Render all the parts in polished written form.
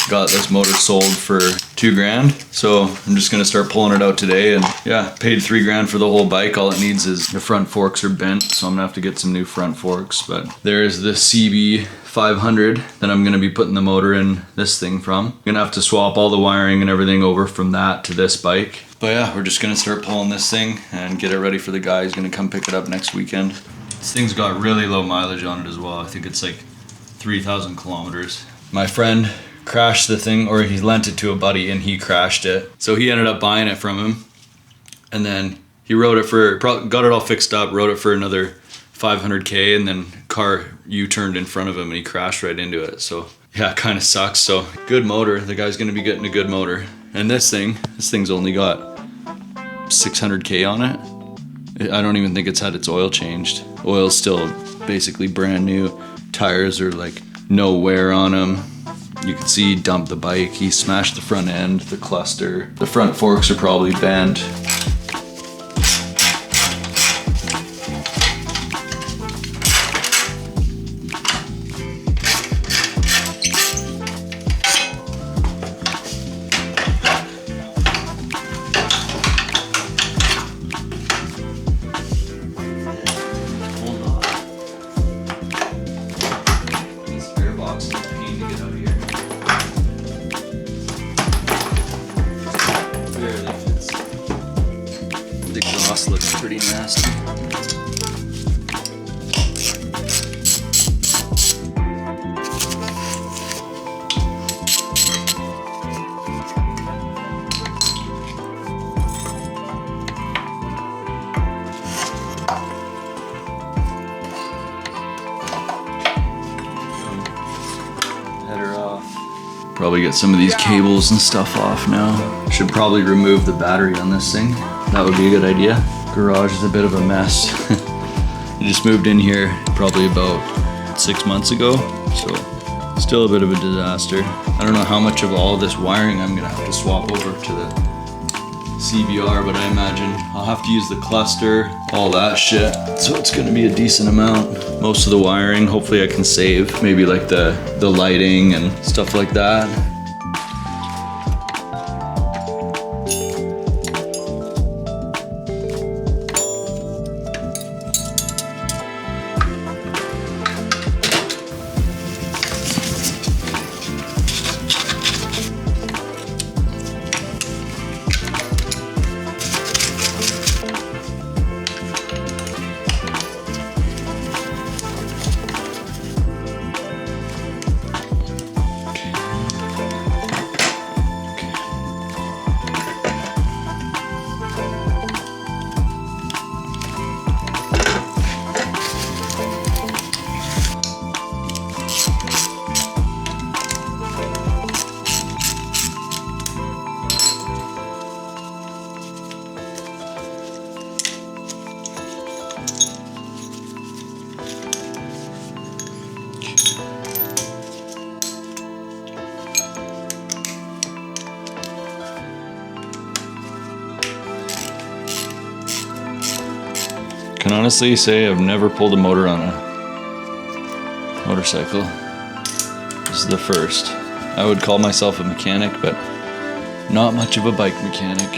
got this motor sold for $2,000. So I'm just gonna start pulling it out today, and yeah, paid $3,000 for the whole bike. All it needs is the front forks are bent, so I'm gonna have to get some new front forks. But there's the CB500 that I'm gonna be putting the motor in this thing from. I'm gonna have to swap all the wiring and everything over from that to this bike. But yeah, we're just gonna start pulling this thing and get it ready for the guy who's gonna come pick it up next weekend. This thing's got really low mileage on it as well. I think it's like 3,000 kilometers. My friend crashed the thing, or he lent it to a buddy and he crashed it. So he ended up buying it from him, and then he rode it for, got it all fixed up, rode it for another 500K, and then car U-turned in front of him and he crashed right into it. So yeah, it kind of sucks. So good motor, the guy's gonna be getting a good motor. And this thing's only got 600K on it. I don't even think it's had its oil changed. Oil's still basically brand new. Tires are like no wear on them. You can see he dumped the bike. He smashed the front end, the cluster. The front forks are probably bent. The exhaust looks pretty nasty. Header off. Probably get some of these cables and stuff off now. Should probably remove the battery on this thing. That would be a good idea. Garage is a bit of a mess. I just moved in here probably about 6 months ago, so still a bit of a disaster. I don't know how much of all of this wiring I'm gonna have to swap over to the CBR, but I imagine I'll have to use the cluster, all that shit. So it's gonna be a decent amount. Most of the wiring, hopefully I can save. Maybe like the lighting and stuff like that. Can honestly say I've never pulled a motor on a motorcycle. This is the first. I would call myself a mechanic, but not much of a bike mechanic.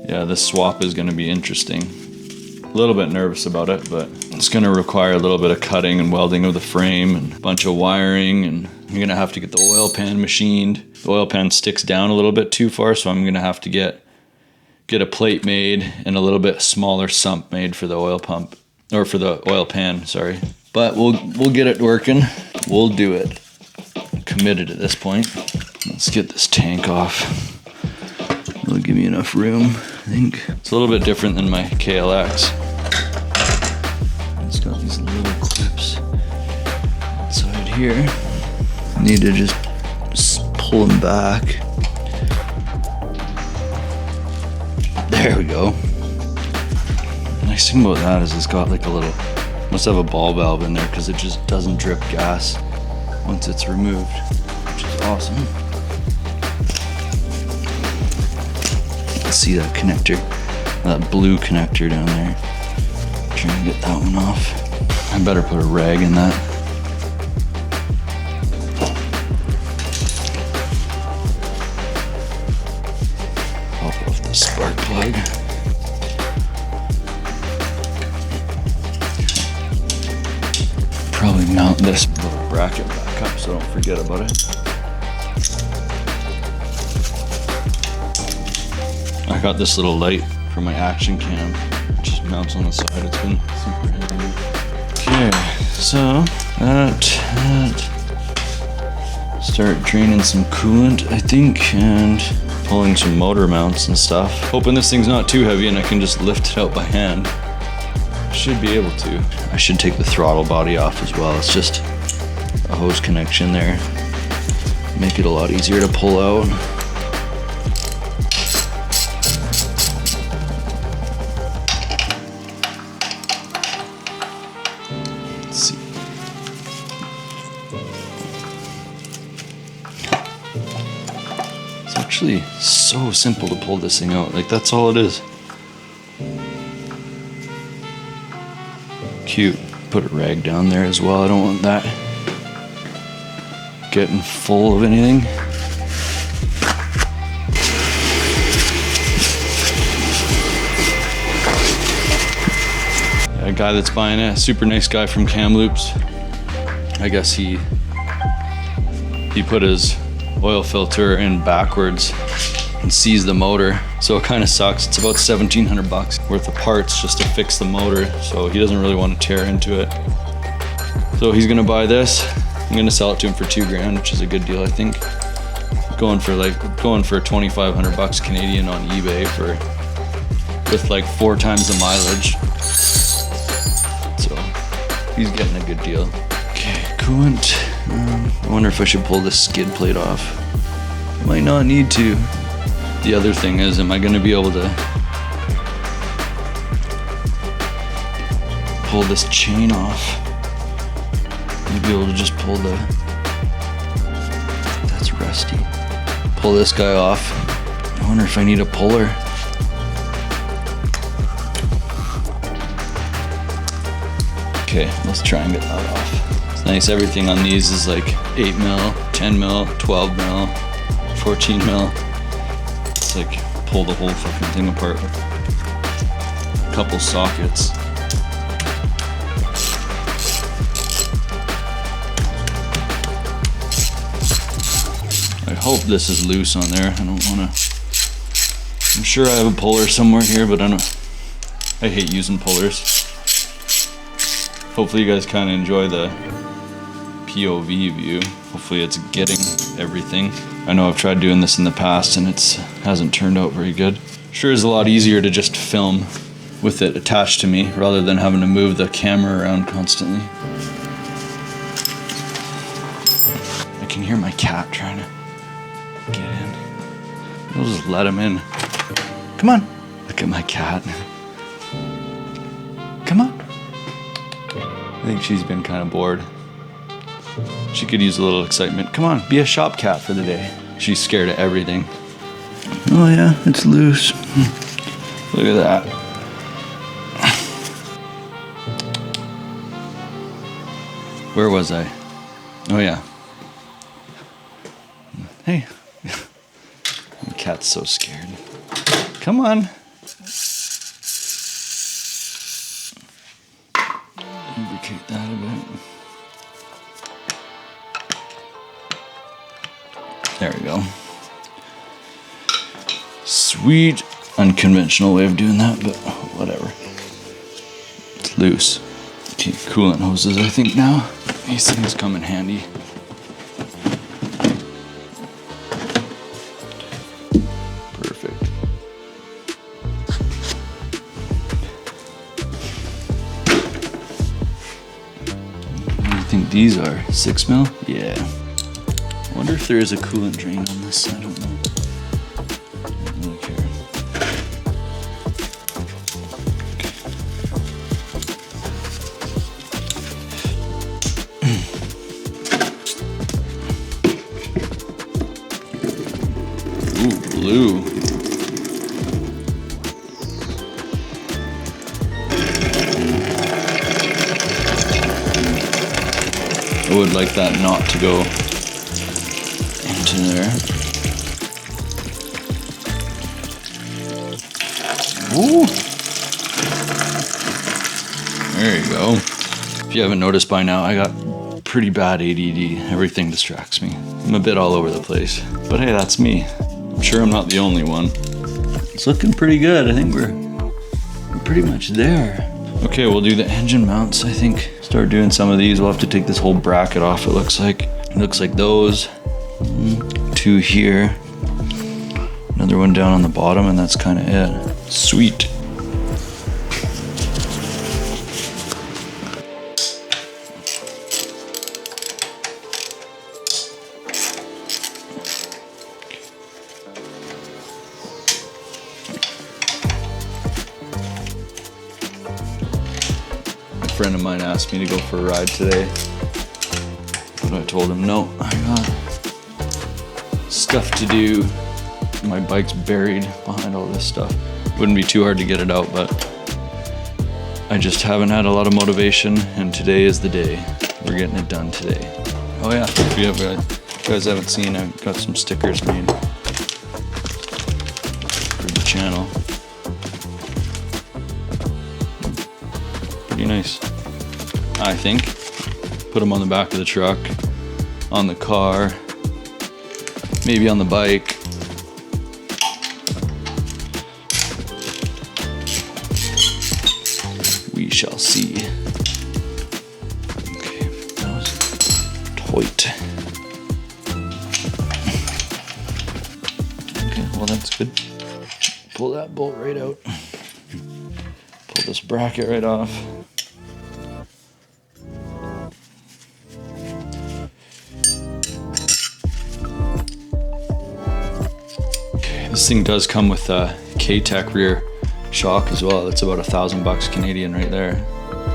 Yeah, this swap is going to be interesting. A little bit nervous about it, but it's going to require a little bit of cutting and welding of the frame and a bunch of wiring, and I'm going to have to get the oil pan machined. The oil pan sticks down a little bit too far, so I'm going to have to get a plate made and a little bit smaller sump made for the oil pump, or for the oil pan, sorry. But we'll get it working. We'll do it. I'm committed at this point. Let's get this tank off. It'll give me enough room, I think. It's a little bit different than my KLX. It's got these little clips inside here. Need to just pull them back. There we go. The nice thing about that is it's got like a little, must have a ball valve in there because it just doesn't drip gas once it's removed, which is awesome. see that connector, that blue connector down there. Trying to get that one off. I better put a rag in that. Pop off the spark plug. Probably mount this little bracket back up so I don't forget about it. I got this little light for my action cam. It just mounts on the side. It's been super handy. Okay, so that start draining some coolant, I think, and pulling some motor mounts and stuff. Hoping this thing's not too heavy and I can just lift it out by hand. Should be able to. I should take the throttle body off as well. It's just a hose connection there. Make it a lot easier to pull out. Let's see. It's actually so simple to pull this thing out. Like, that's all it is. Cute. Put a rag down there as well. I don't want that getting full of anything. A guy that's buying it, a super nice guy from Kamloops. I guess he put his oil filter in backwards and seized the motor, so it kind of sucks. It's about 1,700 bucks worth of parts just to fix the motor, so he doesn't really want to tear into it. So he's gonna buy this. I'm gonna sell it to him for $2,000, which is a good deal, I think. Going for 2,500 bucks Canadian on eBay with like 4 times the mileage. So he's getting a good deal. Okay, coolant. I wonder if I should pull this skid plate off. Might not need to. The other thing is, am I going to be able to pull this chain off? Maybe able to just pull that's rusty. Pull this guy off. I wonder if I need a puller. Okay, let's try and get that off. It's nice, everything on these is like 8 mil, 10 mil, 12 mil, 14 mil. It's like pull the whole fucking thing apart with a couple sockets. I hope this is loose on there. I don't wanna, I'm sure I have a puller somewhere here, but I hate using pullers. Hopefully you guys kind of enjoy the POV view. Hopefully it's getting everything. I know I've tried doing this in the past and it hasn't turned out very good. Sure is a lot easier to just film with it attached to me rather than having to move the camera around constantly. I can hear my cat trying to get in. I'll just let him in. Come on. Look at my cat. Come on. I think she's been kind of bored. She could use a little excitement. Come on, be a shop cat for the day. She's scared of everything. Oh yeah, it's loose. Look at that. Where was I? Oh yeah. Hey. The cat's so scared. Come on. Lubricate that a bit. There we go. Sweet, unconventional way of doing that, but whatever. It's loose. Okay, coolant hoses, I think now. These things come in handy. Perfect. What do you think these are? 6 mil? Yeah. I wonder if there is a coolant drain on this. I don't know. I don't really care. Ooh, blue. I would like that knot to go into there. Ooh. There you go. If you haven't noticed by now, I got pretty bad ADD. Everything distracts me. I'm a bit all over the place. But hey, that's me. I'm sure I'm not the only one. It's looking pretty good. I think we're pretty much there. Okay, we'll do the engine mounts. I think start doing some of these. We'll have to take this whole bracket off, it looks like. It looks like those. 2 here. Another one down on the bottom, and that's kind of it. Sweet. A friend of mine asked me to go for a ride today, but I told him no, I got stuff to do. My bike's buried behind all this stuff. Wouldn't be too hard to get it out, but I just haven't had a lot of motivation, and today is the day. We're getting it done today. Oh yeah, if you guys haven't seen, I've got some stickers made for the channel. Pretty nice, I think. Put them on the back of the truck, on the car, maybe on the bike. We shall see. Okay, that was tight. Okay, well that's good. Pull that bolt right out. Pull this bracket right off. Okay, this thing does come with a K-Tech rear shock as well. That's about $1,000 Canadian right there.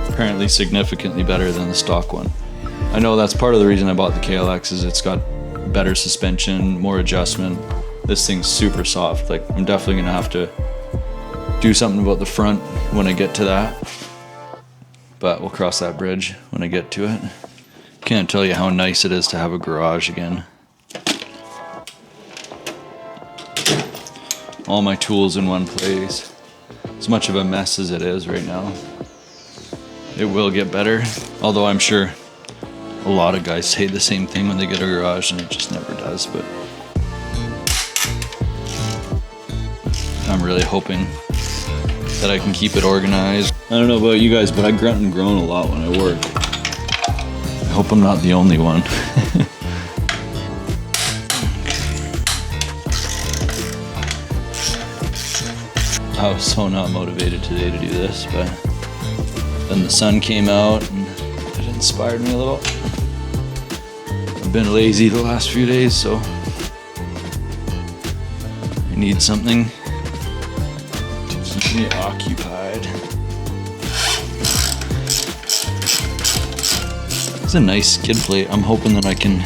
Apparently significantly better than the stock one. I know that's part of the reason I bought the KLX, is it's got better suspension, more adjustment. This thing's super soft. Like, I'm definitely gonna have to do something about the front when I get to that, but we'll cross that bridge when I get to it. Can't tell you how nice it is to have a garage again. All my tools in one place. As much of a mess as it is right now, it will get better. Although I'm sure a lot of guys say the same thing when they get a garage, and it just never does. But I'm really hoping that I can keep it organized. I don't know about you guys, but I grunt and groan a lot when I work. I hope I'm not the only one. I was so not motivated today to do this, but then the sun came out and it inspired me a little. I've been lazy the last few days, so I need something to keep me occupied. It's a nice skid plate. I'm hoping that I can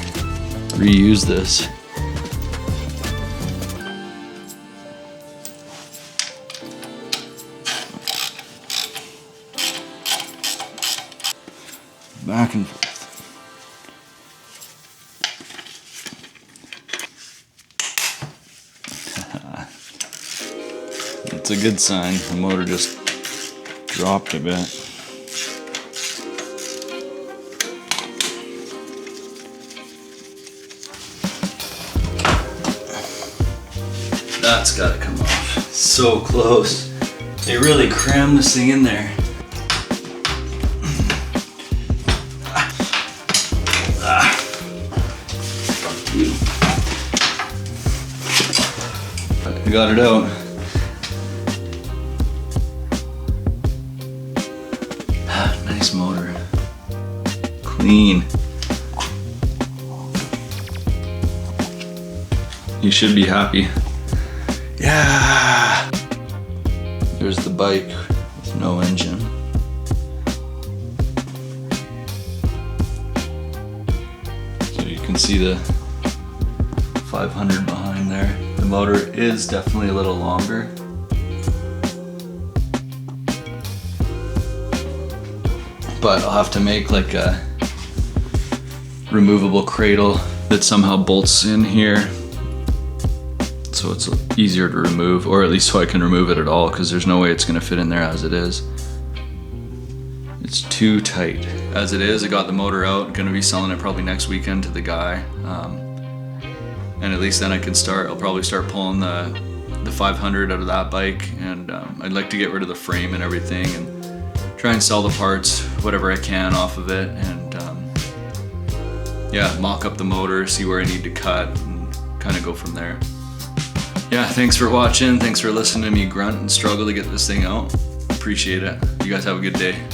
reuse this. Back and forth. That's a good sign. The motor just dropped a bit. That's gotta come off. So close. They really crammed this thing in there. I got it out. Nice motor. Clean. You should be happy. Yeah! There's the bike with no engine. So you can see the 500 behind there. The motor is definitely a little longer. But I'll have to make like a removable cradle that somehow bolts in here. So it's easier to remove, or at least so I can remove it at all, because there's no way it's gonna fit in there as it is. It's too tight. As it is, I got the motor out, gonna be selling it probably next weekend to the guy. And at least then I can start, I'll probably start pulling the 500 out of that bike, and I'd like to get rid of the frame and everything and try and sell the parts, whatever I can off of it, and yeah, mock up the motor, see where I need to cut, and kind of go from there. Yeah, thanks for watching, thanks for listening to me grunt and struggle to get this thing out. Appreciate it. You guys have a good day.